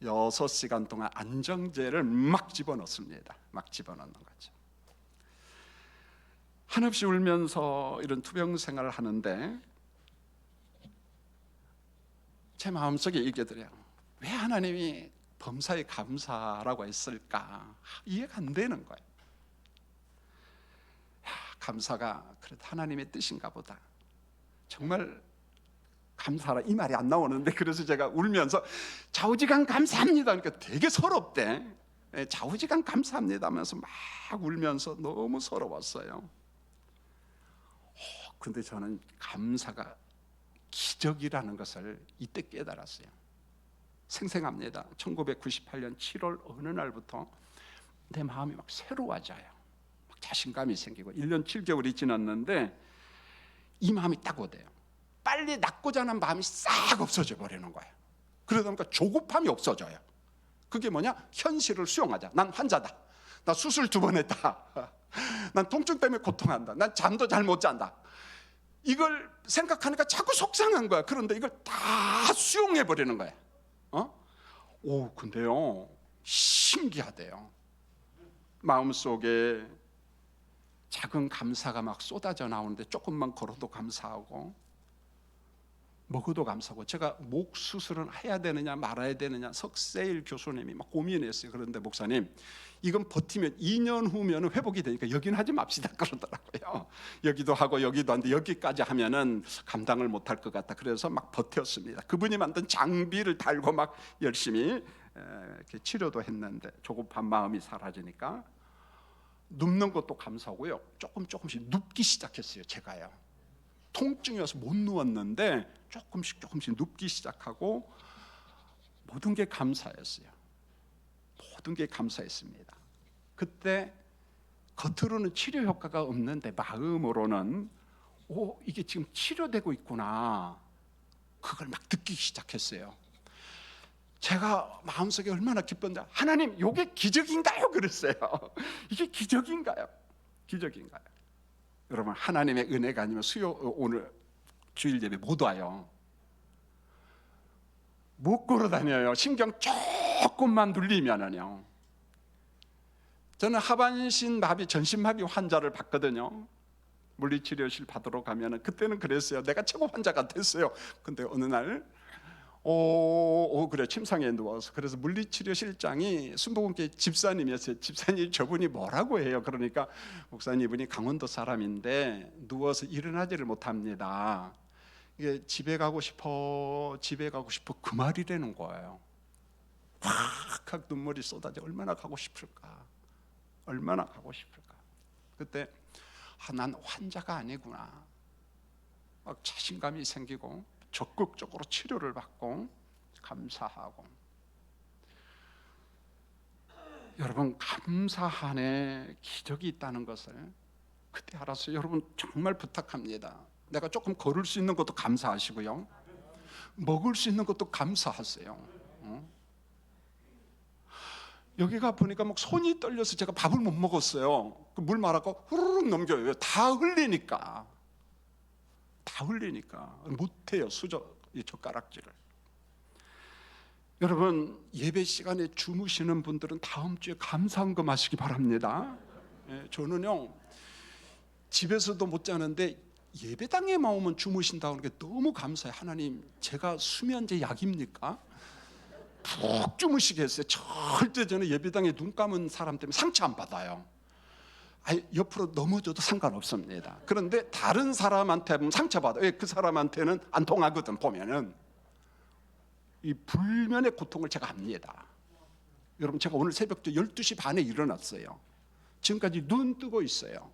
6시간 동안 안정제를 막 집어넣습니다. 막 집어넣는 거죠. 한없이 울면서 이런 투병 생활을 하는데 제 마음속에 이게 들어요. 왜 하나님이 범사에 감사라고 했을까? 이해가 안 되는 거예요. 감사가 그래도 하나님의 뜻인가 보다. 정말 감사라 이 말이 안 나오는데 그래서 제가 울면서 좌우지간 감사합니다. 그러니까 되게 서럽대. 좌우지간 감사합니다 하면서 막 울면서 너무 서러웠어요. 근데 저는 감사가 기적이라는 것을 이때 깨달았어요. 생생합니다. 1998년 7월 어느 날부터 내 마음이 막 새로워져요. 막 자신감이 생기고 1년 7개월이 지났는데 이 마음이 딱 오대요. 빨리 낫고자 하는 마음이 싹 없어져 버리는 거예요. 그러다 보니까 조급함이 없어져요. 그게 뭐냐? 현실을 수용하자. 난 환자다. 나 수술 2번 했다. 난 통증 때문에 고통한다. 난 잠도 잘 못 잔다. 이걸 생각하니까 자꾸 속상한 거야. 그런데 이걸 다 수용해 버리는 거야. 오, 근데요, 신기하대요. 마음속에 작은 감사가 막 쏟아져 나오는데 조금만 걸어도 감사하고 먹어도 감사하고. 제가 목 수술은 해야 되느냐 말아야 되느냐 석세일 교수님이 막 고민했어요. 그런데 목사님 이건 버티면 2년 후면 회복이 되니까 여기는 하지 맙시다 그러더라고요. 여기도 하고 여기도 하는데 여기까지 하면은 감당을 못할 것 같다. 그래서 막 버텼습니다. 그분이 만든 장비를 달고 막 열심히 이렇게 치료도 했는데 조급한 마음이 사라지니까 눕는 것도 감사하고요. 조금씩 눕기 시작했어요. 제가요. 통증이 와서 못 누웠는데 조금씩 눕기 시작하고 모든 게 감사였어요. 모든 게 감사했습니다. 그때 겉으로는 치료 효과가 없는데 마음으로는 이게 지금 치료되고 있구나, 그걸 막 느끼기 시작했어요. 제가 마음속에 얼마나 기뻤는데, 하나님 이게 기적인가요? 그랬어요. 이게 기적인가요? 기적인가요? 여러분, 하나님의 은혜가 아니면 오늘 주일 예배 못 와요. 못 걸어 다녀요. 신경 조금만 눌리면은요. 저는 하반신 마비, 전신 마비 환자를 봤거든요. 물리치료실 받으러 가면은, 그때는 그랬어요. 내가 최고 환자가 됐어요. 근데 어느 날 그래, 침상에 누워서, 그래서 물리치료실장이 순복음교회 집사님이었어요. 집사님, 저분이 뭐라고 해요? 그러니까 목사님, 이분이 강원도 사람인데 누워서 일어나지를 못합니다. 이게 집에 가고 싶어 그 말이라는 거예요. 확 눈물이 쏟아져. 얼마나 가고 싶을까? 얼마나 가고 싶을까? 그때 난 환자가 아니구나, 막 자신감이 생기고 적극적으로 치료를 받고 감사하고. 여러분, 감사 안에 기적이 있다는 것을 그때 알았어요. 여러분, 정말 부탁합니다. 내가 조금 걸을 수 있는 것도 감사하시고요, 먹을 수 있는 것도 감사하세요. 여기가 보니까 막 손이 떨려서 제가 밥을 못 먹었어요. 물 말아서 후루룩 넘겨요. 다 흘리니까. 못해요, 이 젓가락질을. 여러분, 예배 시간에 주무시는 분들은 다음 주에 감사헌금 하시기 바랍니다. 저는요, 집에서도 못 자는데 예배당에만 오면 주무신다는 게 너무 감사해요. 하나님, 제가 수면제 약입니까? 푹 주무시게 했어요. 절대 저는 예배당에 눈 감은 사람 때문에 상처 안 받아요. 옆으로 넘어져도 상관없습니다. 그런데 다른 사람한테 상처받아요. 왜? 그 사람한테는 안 통하거든. 보면은 이 불면의 고통을 제가 압니다. 여러분, 제가 오늘 새벽도 12시 반에 일어났어요. 지금까지 눈 뜨고 있어요.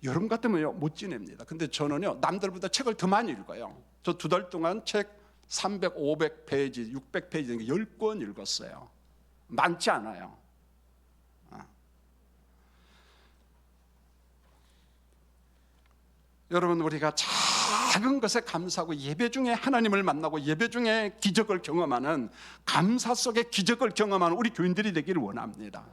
여러분 같으면 못 지냅니다. 근데 저는요, 남들보다 책을 더 많이 읽어요. 저 2달 동안 책 300, 500페이지, 600페이지 10권 읽었어요. 많지 않아요. 여러분, 우리가 작은 것에 감사하고 예배 중에 하나님을 만나고 예배 중에 기적을 경험하는, 감사 속에 기적을 경험하는 우리 교인들이 되기를 원합니다.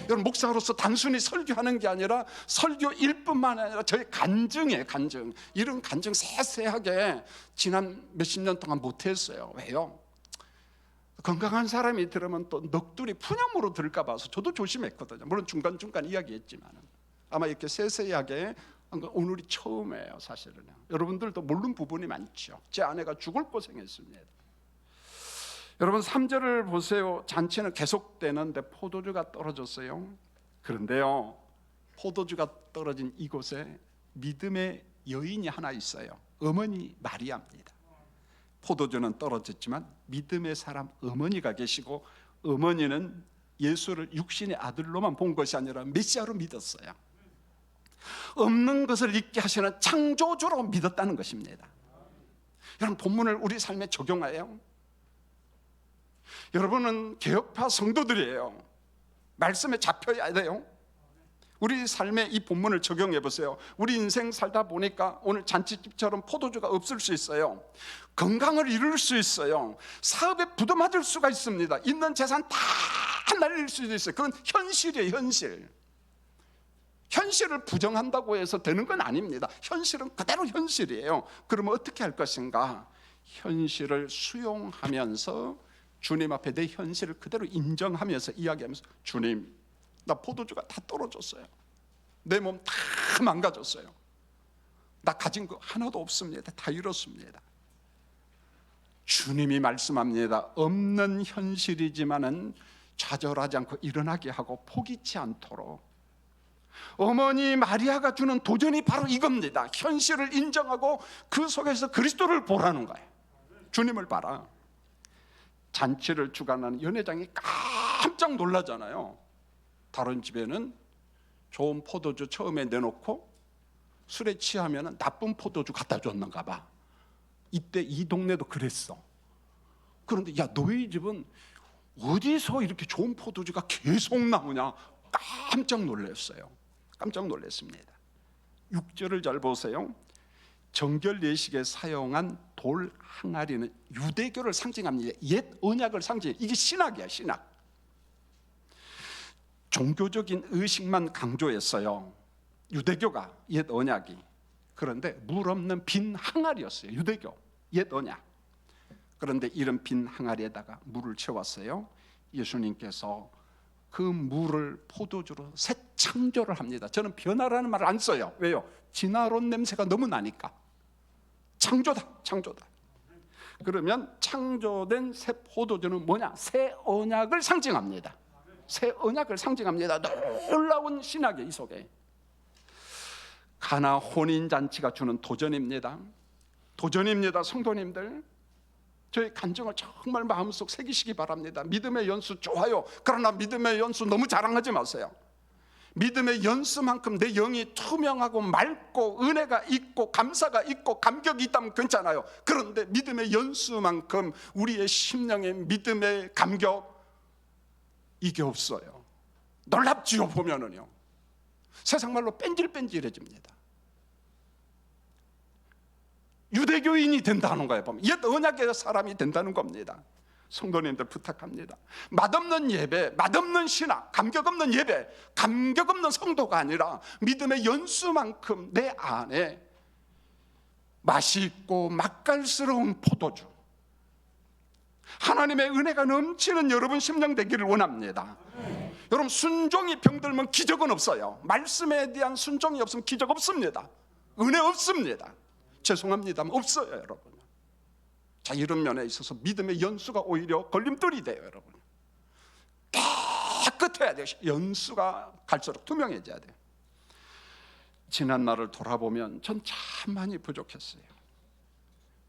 여러분, 목사로서 단순히 설교하는 게 아니라 설교일 뿐만 아니라 저의 간증이에요. 간증. 이런 간증 세세하게 지난 몇십 년 동안 못했어요. 왜요? 건강한 사람이 들으면 또 넋두리 푸념으로 들을까 봐서 저도 조심했거든요. 물론 중간중간 이야기했지만 아마 이렇게 세세하게 오늘이 처음이에요. 사실은 여러분들도 모르는 부분이 많죠. 제 아내가 죽을 고생했습니다. 여러분, 3절을 보세요. 잔치는 계속되는데 포도주가 떨어졌어요. 그런데요, 포도주가 떨어진 이곳에 믿음의 여인이 하나 있어요. 어머니 마리아입니다. 포도주는 떨어졌지만 믿음의 사람 어머니가 계시고, 어머니는 예수를 육신의 아들로만 본 것이 아니라 메시아로 믿었어요. 없는 것을 있게 하시는 창조주로 믿었다는 것입니다. 여러분, 본문을 우리 삶에 적용해요. 여러분은 개혁파 성도들이에요. 말씀에 잡혀야 돼요. 우리 삶에 이 본문을 적용해 보세요. 우리 인생 살다 보니까 오늘 잔치집처럼 포도주가 없을 수 있어요. 건강을 잃을 수 있어요. 사업에 부도맞을 수가 있습니다. 있는 재산 다 날릴 수도 있어요. 그건 현실이에요. 현실을 부정한다고 해서 되는 건 아닙니다. 현실은 그대로 현실이에요. 그러면 어떻게 할 것인가? 현실을 수용하면서 주님 앞에 내 현실을 그대로 인정하면서 이야기하면서, 주님, 나 포도주가 다 떨어졌어요. 내 몸 다 망가졌어요. 나 가진 거 하나도 없습니다. 다 잃었습니다. 주님이 말씀합니다. 없는 현실이지만은 좌절하지 않고 일어나게 하고 포기치 않도록. 어머니 마리아가 주는 도전이 바로 이겁니다. 현실을 인정하고 그 속에서 그리스도를 보라는 거예요. 주님을 봐라. 잔치를 주관하는 연회장이 깜짝 놀라잖아요. 다른 집에는 좋은 포도주 처음에 내놓고 술에 취하면 나쁜 포도주 갖다 줬는가 봐. 이때 이 동네도 그랬어. 그런데 야, 너희 집은 어디서 이렇게 좋은 포도주가 계속 나오냐? 깜짝 놀랐어요. 깜짝 놀랐습니다. 6절을 잘 보세요. 정결 예식에 사용한 돌 항아리는 유대교를 상징합니다. 옛 언약을 상징해요. 이게 신학이야, 신학. 종교적인 의식만 강조했어요. 유대교가, 옛 언약이. 그런데 물 없는 빈 항아리였어요. 유대교, 옛 언약. 그런데 이런 빈 항아리에다가 물을 채웠어요. 예수님께서 그 물을 포도주로 새 창조를 합니다. 저는 변화라는 말을 안 써요. 왜요? 진화론 냄새가 너무 나니까. 창조다, 창조다. 그러면 창조된 새 포도주는 뭐냐? 새 언약을 상징합니다. 새 언약을 상징합니다. 놀라운 신학의 이 속에 가나 혼인잔치가 주는 도전입니다. 도전입니다. 성도님들, 저희 간증을 정말 마음속 새기시기 바랍니다. 믿음의 연수 좋아요. 그러나 믿음의 연수 너무 자랑하지 마세요. 믿음의 연수만큼 내 영이 투명하고 맑고 은혜가 있고 감사가 있고 감격이 있다면 괜찮아요. 그런데 믿음의 연수만큼 우리의 심령의 믿음의 감격, 이게 없어요. 놀랍지요. 보면은요, 세상 말로 뺀질뺀질해집니다. 유대교인이 된다는 거예요. 보면 옛 언약의 사람이 된다는 겁니다. 성도님들 부탁합니다. 맛없는 예배, 맛없는 신학, 감격 없는 예배, 감격 없는 성도가 아니라 믿음의 연수만큼 내 안에 맛있고 맛깔스러운 포도주, 하나님의 은혜가 넘치는 여러분 심령 되기를 원합니다. 여러분, 순종이 병들면 기적은 없어요. 말씀에 대한 순종이 없으면 기적 없습니다. 은혜 없습니다. 죄송합니다만 없어요, 여러분. 자, 이런 면에 있어서 믿음의 연수가 오히려 걸림돌이 돼요, 여러분. 깨끗해야 돼요. 연수가 갈수록 투명해져야 돼요. 지난 날을 돌아보면 전 참 많이 부족했어요.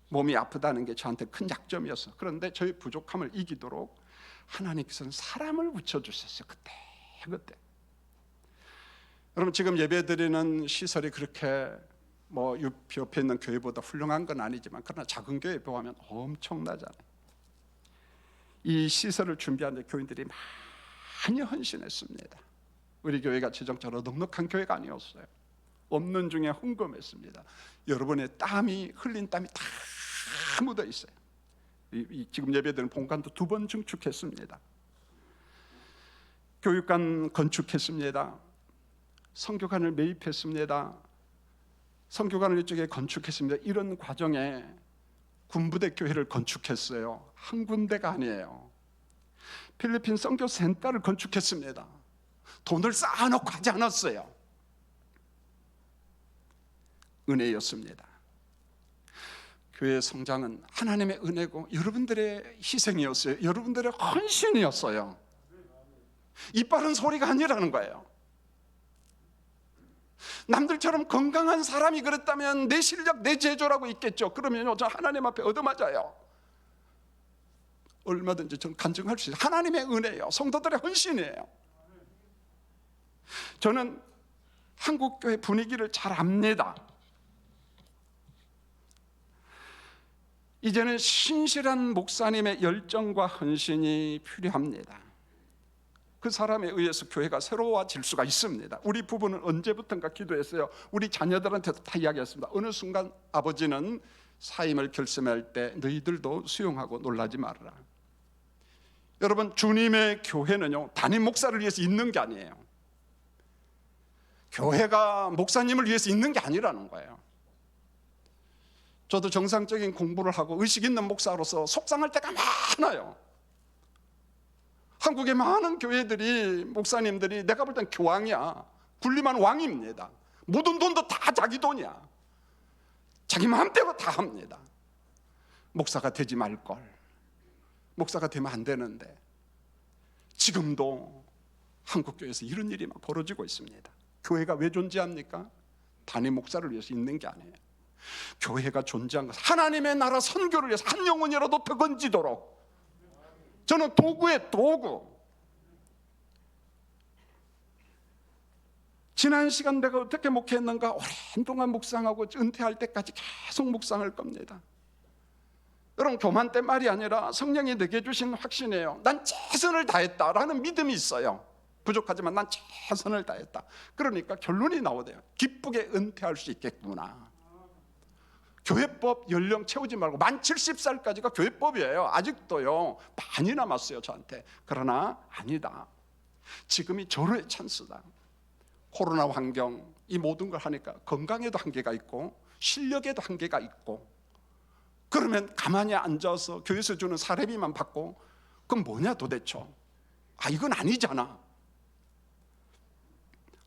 몸이 아프다는 게 저한테 큰 약점이었어요. 그런데 저희 부족함을 이기도록 하나님께서는 사람을 붙여주셨어요. 그때. 여러분, 지금 예배드리는 시설이 그렇게 뭐 옆에 있는 교회보다 훌륭한 건 아니지만, 그러나 작은 교회에 비하면 엄청나잖아요. 이 시설을 준비하는데 교인들이 많이 헌신했습니다. 우리 교회가 재정적으로 넉넉한 교회가 아니었어요. 없는 중에 헌금했습니다. 여러분의 땀이, 흘린 땀이 다 묻어 있어요. 지금 예배드리는 본관도 2번 증축했습니다. 교육관 건축했습니다. 성교관을 매입했습니다. 성교관을 이쪽에 건축했습니다. 이런 과정에 군부대 교회를 건축했어요. 한 군데가 아니에요. 필리핀 선교 센터를 건축했습니다. 돈을 쌓아놓고 하지 않았어요. 은혜였습니다. 교회 성장은 하나님의 은혜고 여러분들의 희생이었어요. 여러분들의 헌신이었어요. 이빨은 소리가 아니라는 거예요. 남들처럼 건강한 사람이 그랬다면 내 실력, 내 제조라고 있겠죠. 그러면요, 저 하나님 앞에 얻어맞아요. 얼마든지 저는 간증할 수 있어요. 하나님의 은혜예요. 성도들의 헌신이에요. 저는 한국교회 분위기를 잘 압니다. 이제는 신실한 목사님의 열정과 헌신이 필요합니다. 그 사람에 의해서 교회가 새로워질 수가 있습니다. 우리 부부는 언제부턴가 기도했어요. 우리 자녀들한테도 다 이야기했습니다. 어느 순간 아버지는 사임을 결심할 때 너희들도 수용하고 놀라지 말아라. 여러분, 주님의 교회는요, 담임 목사를 위해서 있는 게 아니에요. 교회가 목사님을 위해서 있는 게 아니라는 거예요. 저도 정상적인 공부를 하고 의식 있는 목사로서 속상할 때가 많아요. 한국의 많은 교회들이, 목사님들이 내가 볼 땐 교황이야. 군림한 왕입니다. 모든 돈도 다 자기 돈이야. 자기 마음대로 다 합니다. 목사가 되지 말걸. 목사가 되면 안 되는데 지금도 한국교회에서 이런 일이 막 벌어지고 있습니다. 교회가 왜 존재합니까? 단임 목사를 위해서 있는 게 아니에요. 교회가 존재한 것은 하나님의 나라 선교를 위해서 한 영혼이라도 더 건지도록. 저는 도구의 도구. 지난 시간 내가 어떻게 목회했는가, 오랜 동안 묵상하고 은퇴할 때까지 계속 묵상할 겁니다. 여러분, 교만 때 말이 아니라 성령이 내게 주신 확신이에요. 난 최선을 다했다라는 믿음이 있어요. 부족하지만 난 최선을 다했다. 그러니까 결론이 나오대요. 기쁘게 은퇴할 수 있겠구나. 교회법 연령 채우지 말고 만 70살까지가 교회법이에요. 아직도요 많이 남았어요 저한테. 그러나 아니다, 지금이 절호의 찬스다. 코로나 환경, 이 모든 걸 하니까 건강에도 한계가 있고 실력에도 한계가 있고, 그러면 가만히 앉아서 교회에서 주는 사례비만 받고 그건 뭐냐 도대체. 이건 아니잖아.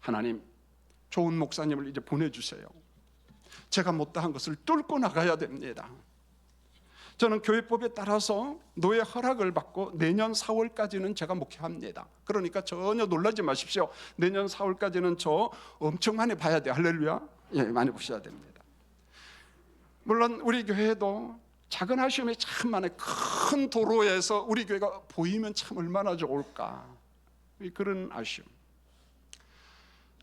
하나님, 좋은 목사님을 이제 보내주세요. 제가 못다한 것을 뚫고 나가야 됩니다. 저는 교회법에 따라서 노예 허락을 받고 내년 4월까지는 제가 목회합니다. 그러니까 전혀 놀라지 마십시오. 내년 4월까지는 저 엄청 많이 봐야 돼요. 할렐루야. 예, 많이 보셔야 됩니다. 물론 우리 교회도 작은 아쉬움이 참 많아요. 큰 도로에서 우리 교회가 보이면 참 얼마나 좋을까, 그런 아쉬움.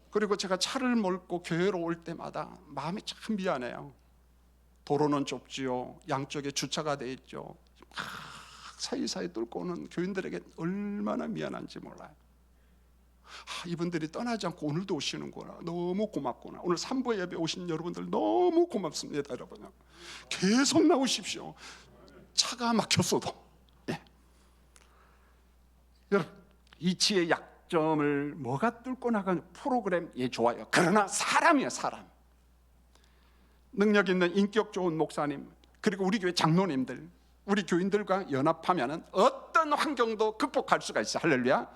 그리고 제가 차를 몰고 교회로 올 때마다 마음이 참 미안해요. 도로는 좁지요, 양쪽에 주차가 돼 있죠. 막 사이사이 뚫고 오는 교인들에게 얼마나 미안한지 몰라요. 이분들이 떠나지 않고 오늘도 오시는구나, 너무 고맙구나. 오늘 3부 예배 오신 여러분들 너무 고맙습니다. 여러분, 계속 나오십시오. 차가 막혔어도. 예. 여러분, 이치의 약점을 뭐가 뚫고 나가는 프로그램, 예, 좋아요. 그러나 사람이에요, 사람. 능력 있는 인격 좋은 목사님, 그리고 우리 교회 장로님들, 우리 교인들과 연합하면 어떤 환경도 극복할 수가 있어요. 할렐루야.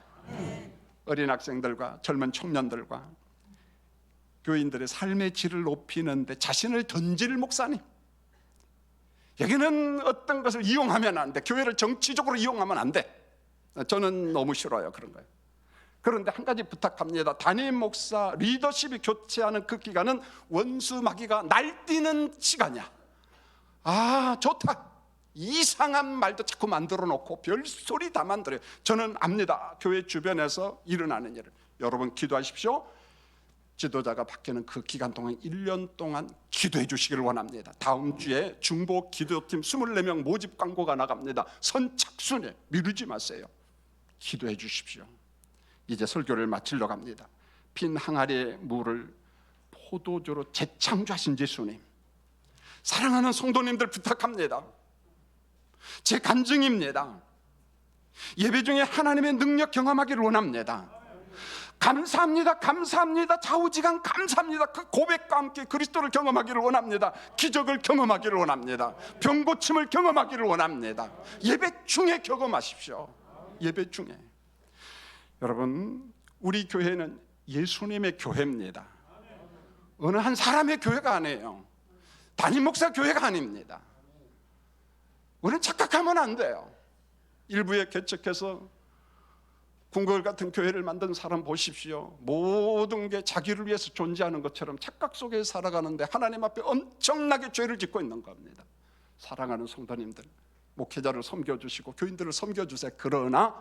어린 학생들과 젊은 청년들과 교인들의 삶의 질을 높이는 데 자신을 던질 목사님. 여기는 어떤 것을 이용하면 안 돼. 교회를 정치적으로 이용하면 안 돼. 저는 너무 싫어요, 그런 거예요. 그런데 한 가지 부탁합니다. 담임 목사 리더십이 교체하는 그 기간은 원수 마귀가 날뛰는 시간이야. 좋다, 이상한 말도 자꾸 만들어 놓고 별소리 다 만들어요. 저는 압니다, 교회 주변에서 일어나는 일을. 여러분 기도하십시오. 지도자가 바뀌는 그 기간 동안 1년 동안 기도해 주시기를 원합니다. 다음 주에 중보 기도팀 24명 모집 광고가 나갑니다. 선착순에 미루지 마세요. 기도해 주십시오. 이제 설교를 마치려고 합니다. 빈 항아리의 물을 포도주로 재창조하신 예수님, 사랑하는 성도님들 부탁합니다. 제 간증입니다. 예배 중에 하나님의 능력 경험하기를 원합니다. 감사합니다, 감사합니다, 좌우지간 감사합니다. 그 고백과 함께 그리스도를 경험하기를 원합니다. 기적을 경험하기를 원합니다. 병 고침을 경험하기를 원합니다. 예배 중에 경험하십시오. 예배 중에. 여러분, 우리 교회는 예수님의 교회입니다. 어느 한 사람의 교회가 아니에요. 담임 목사 교회가 아닙니다. 우리는 착각하면 안 돼요. 일부에 개척해서 궁궐 같은 교회를 만든 사람 보십시오. 모든 게 자기를 위해서 존재하는 것처럼 착각 속에 살아가는데 하나님 앞에 엄청나게 죄를 짓고 있는 겁니다. 사랑하는 성도님들, 목회자를 섬겨주시고 교인들을 섬겨주세요. 그러나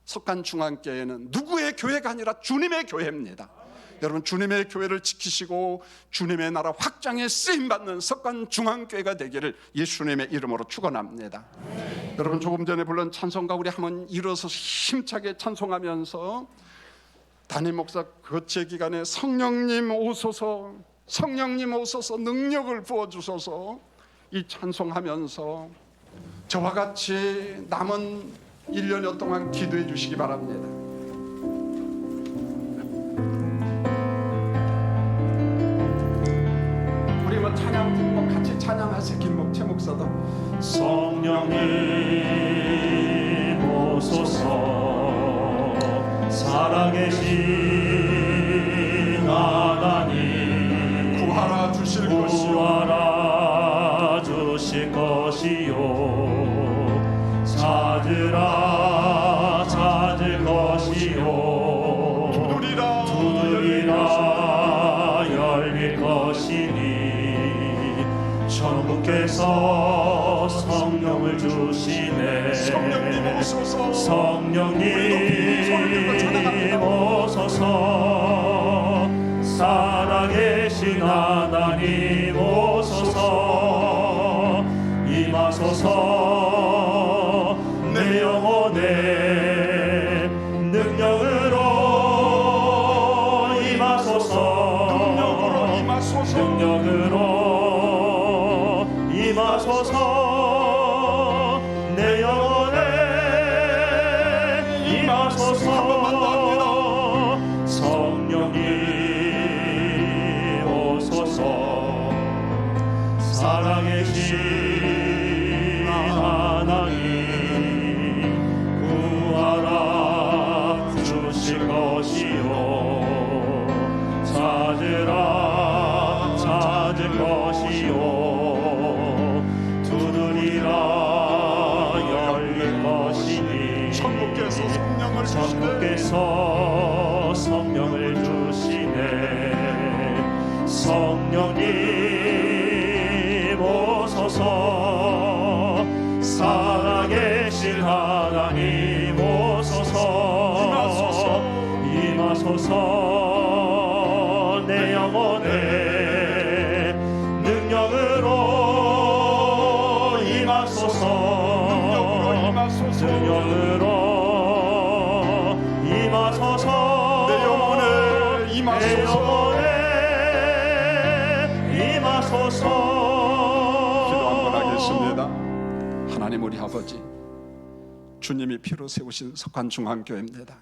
석간중앙교회는 누구의 교회가 아니라 주님의 교회입니다. 여러분, 주님의 교회를 지키시고 주님의 나라 확장에 쓰임받는 석간중앙교회가 되기를 예수님의 이름으로 축원합니다. 여러분, 조금 전에 불른 찬송가 우리 한번 일어서서 힘차게 찬송하면서 담임 목사 거체 기간에 성령님 오소서, 성령님 오소서, 능력을 부어주소서, 이 찬송하면서 저와 같이 남은 1년여 동안 기도해 주시기 바랍니다. 우리 뭐 찬양 듣고 같이 찬양하세요. 김목 최 목사도. 성령님 오소서, 살아계신 하나님, 구하라 주실 것이요, 구하라 주실 것이요, 찾으라 찾을 것이요, 두드리라 열릴 것이니 천국께서 성령을 주시네. 성령님 오소서, 성령님 오소서, 살아계신 하나님 오소서, 임하소서. 임하소서. 내 영혼에 임하소서. 성령님 오소서. 살아계신 하나님 구하라 주실 것이요 찾으라 찾을 것이요 두드리라 열릴 것이니 천국께서 성령을 주시네. 천국께서 성령을 주시네. 성령님 오소서. 살아계신 하나님 오소서. 임하소서. 내 영혼에 능력으로 임하소서. 능력으로 임하소서. 내 영혼에 내 임하소서. 영혼에 임하소서. 기도 한번 하겠습니다. 하나님 우리 아버지, 주님이 피로 세우신 석관중앙교회입니다.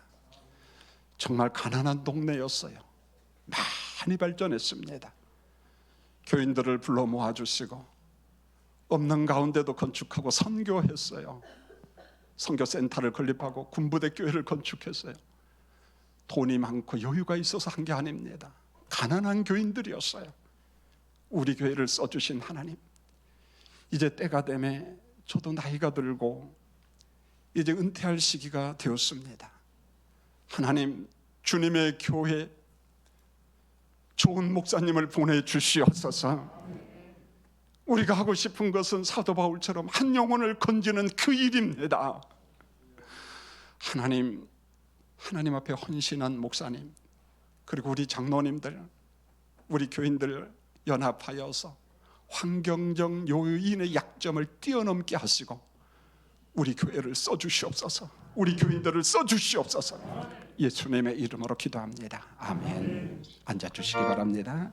정말 가난한 동네였어요. 많이 발전했습니다. 교인들을 불러 모아주시고 없는 가운데도 건축하고 선교했어요. 선교센터를 건립하고 군부대 교회를 건축했어요. 돈이 많고 여유가 있어서 한 게 아닙니다. 가난한 교인들이었어요. 우리 교회를 써주신 하나님, 이제 때가 되매 저도 나이가 들고 이제 은퇴할 시기가 되었습니다. 하나님, 주님의 교회 좋은 목사님을 보내주시옵소서. 우리가 하고 싶은 것은 사도 바울처럼 한 영혼을 건지는 그 일입니다. 하나님 앞에 헌신한 목사님, 그리고 우리 장로님들, 우리 교인들 연합하여서 환경적 요인의 약점을 뛰어넘게 하시고 우리 교회를 써주시옵소서. 우리 교인들을 써주시옵소서. 예수님의 이름으로 기도합니다. 아멘. 앉아주시기 바랍니다.